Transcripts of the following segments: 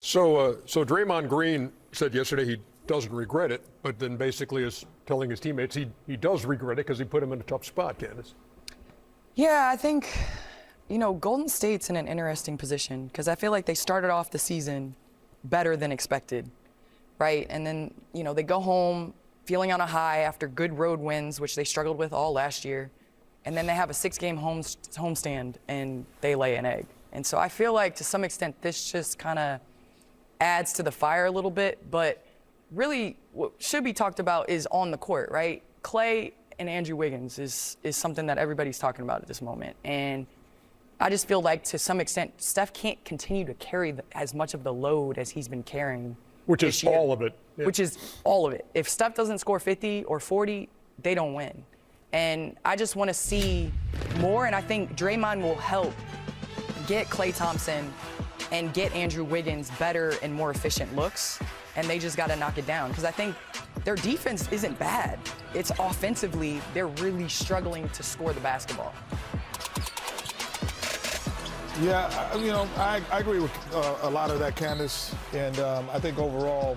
So Draymond Green said yesterday he doesn't regret it, but then basically is telling his teammates he does regret it because he put him in a tough spot, Candace. Yeah, I think, Golden State's in an interesting position because I feel like they started off the season better than expected, right? And then, they go home feeling on a high after good road wins, which they struggled with all last year. And then they have a 6-game homestand and they lay an egg. And so I feel like to some extent this just kind of adds to the fire a little bit, but really what should be talked about is on the court, right? Klay and Andrew Wiggins is something that everybody's talking about at this moment. And I just feel like to some extent Steph can't continue to carry as much of the load as he's been carrying. Which is all of it. Yeah. Which is all of it. If Steph doesn't score 50 or 40, they don't win. And I just want to see more, and I think Draymond will help get Klay Thompson and get Andrew Wiggins better and more efficient looks, and they just got to knock it down. Because I think their defense isn't bad. It's offensively, they're really struggling to score the basketball. Yeah, I agree with a lot of that, Candace. And I think overall,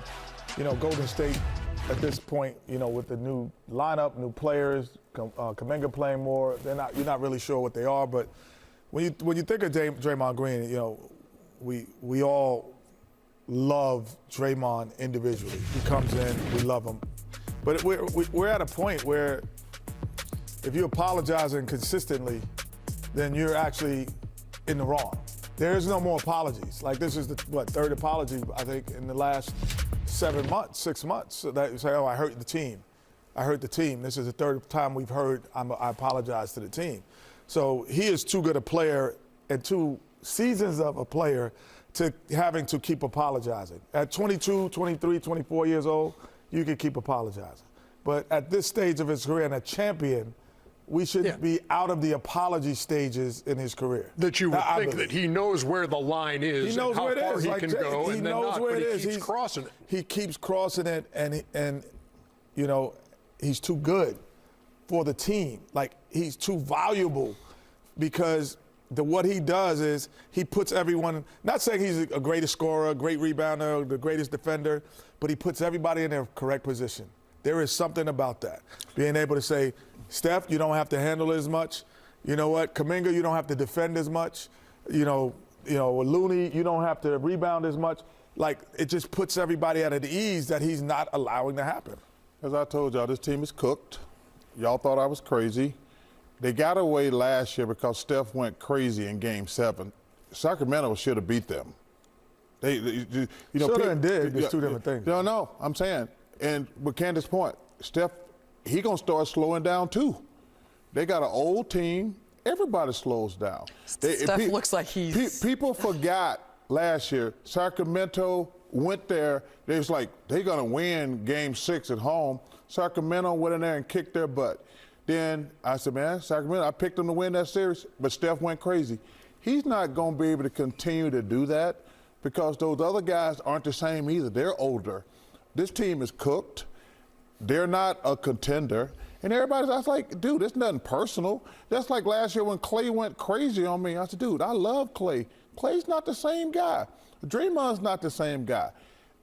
Golden State at this point, with the new lineup, new players, Kuminga playing more, you're not really sure what they are. But when you think of Draymond Green, we all love Draymond individually. He comes in, we love him. But we're at a point where if you're apologizing consistently, then you're actually in the wrong. There is no more apologies. Like, this is the third apology, I think, in the last 6 months. So that you say, oh, I hurt the team. I hurt the team. This is the third time we've heard I apologize to the team. So he is too good a player and 2 seasons of a player to having to keep apologizing. At 22, 23, 24 years old, you can keep apologizing. But at this stage of his career and a champion, we should be out of the apology stages in his career. That you would think that he knows where the line is, he knows and how where far he can go, he and then knows not, where but it he is. keeps crossing it. He keeps crossing it, and he's too good for the team. Like, he's too valuable because what he does is he puts everyone, not saying he's a greatest scorer, a great rebounder, the greatest defender, but he puts everybody in their correct position. There is something about that. Being able to say, Steph, you don't have to handle as much. You know what, Kuminga, you don't have to defend as much. Looney, you don't have to rebound as much. Like, it just puts everybody at ease that he's not allowing to happen. As I told y'all, this team is cooked. Y'all thought I was crazy. They got away last year because Steph went crazy in Game 7. Sacramento should have beat them. Should have and did. It's 2 different things. No, I'm saying. And with Candace's point, Steph, he going to start slowing down too. They got an old team. Everybody slows down. Steph looks like he's... People forgot last year, Sacramento went there. They was like, they're going to win Game 6 at home. Sacramento went in there and kicked their butt. Then I said, man, Sacramento, I picked them to win that series, but Steph went crazy. He's not going to be able to continue to do that because those other guys aren't the same either. They're older. This team is cooked. They're not a contender. And everybody's, I was like, dude, it's nothing personal. That's like last year when Klay went crazy on me. I said, dude, I love Klay. Klay's not the same guy. Draymond's not the same guy.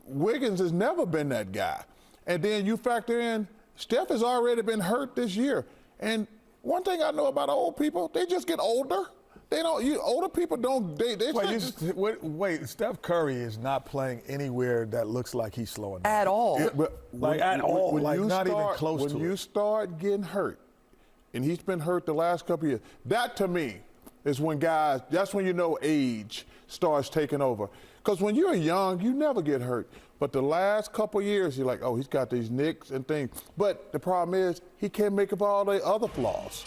Wiggins has never been that guy. And then you factor in, Steph has already been hurt this year. And one thing I know about old people, they just get older. They don't. Older people don't. Wait. Steph Curry is not playing anywhere that looks like he's slowing down at all. At all. Like, not even close to it. When you start getting hurt, and he's been hurt the last couple of years, that to me is when guys. That's when you know age starts taking over. Because when you're young, you never get hurt. But the last couple of years, you're like, oh, he's got these nicks and things. But the problem is, he can't make up all the other flaws.